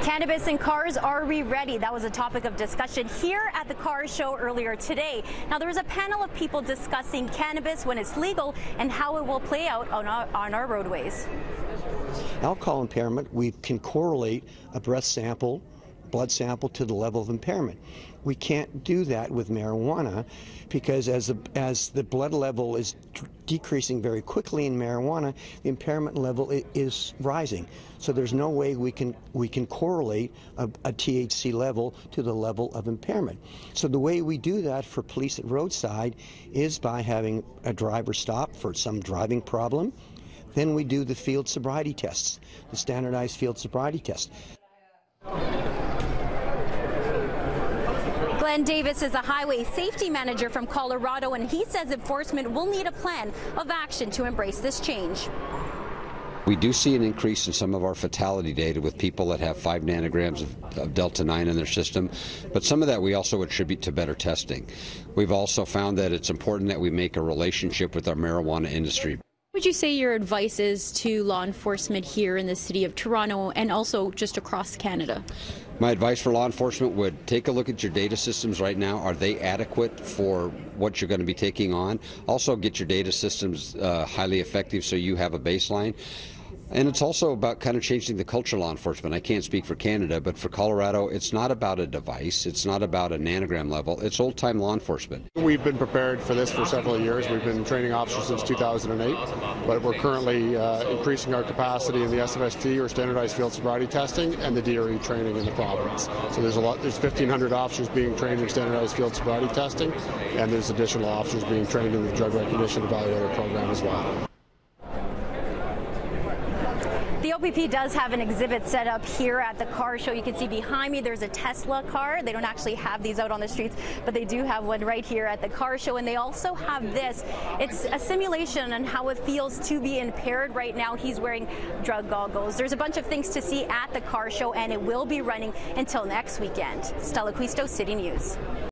Cannabis in cars, are we ready? That was a topic of discussion here at the car show earlier today. Now, there was a panel of people discussing cannabis when it's legal and how it will play out on our roadways. Alcohol impairment, we can correlate a breath sample, blood sample to the level of impairment. We can't do that with marijuana because as the blood level is decreasing very quickly in marijuana, the impairment level is rising. So there's no way we can correlate a THC level to the level of impairment. So the way we do that for police at roadside is by having a driver stop for some driving problem. Then we do the field sobriety tests, the standardized field sobriety test. Glenn Davis is a highway safety manager from Colorado, and he says enforcement will need a plan of action to embrace this change. We do see an increase in some of our fatality data with people that have 5 nanograms of Delta-9 in their system, but some of that we also attribute to better testing. We've also found that it's important that we make a relationship with our marijuana industry. What would you say your advice is to law enforcement here in the city of Toronto and also just across Canada? My advice for law enforcement would take a look at your data systems right now. Are they adequate for what you're going to be taking on? Also get your data systems highly effective so you have a baseline. And it's also about kind of changing the culture of law enforcement. I can't speak for Canada, but for Colorado, it's not about a device. It's not about a nanogram level. It's old-time law enforcement. We've been prepared for this for several years. We've been training officers since 2008, but we're currently increasing our capacity in the SFST, or standardized field sobriety testing, and the DRE training in the province. So there's 1,500 officers being trained in standardized field sobriety testing, and there's additional officers being trained in the drug recognition evaluator program as well. The OPP does have an exhibit set up here at the car show. You can see behind me there's a Tesla car. They don't actually have these out on the streets, but they do have one right here at the car show. And they also have this. It's a simulation on how it feels to be impaired right now. He's wearing drug goggles. There's a bunch of things to see at the car show, and it will be running until next weekend. Stella Quisto, City News.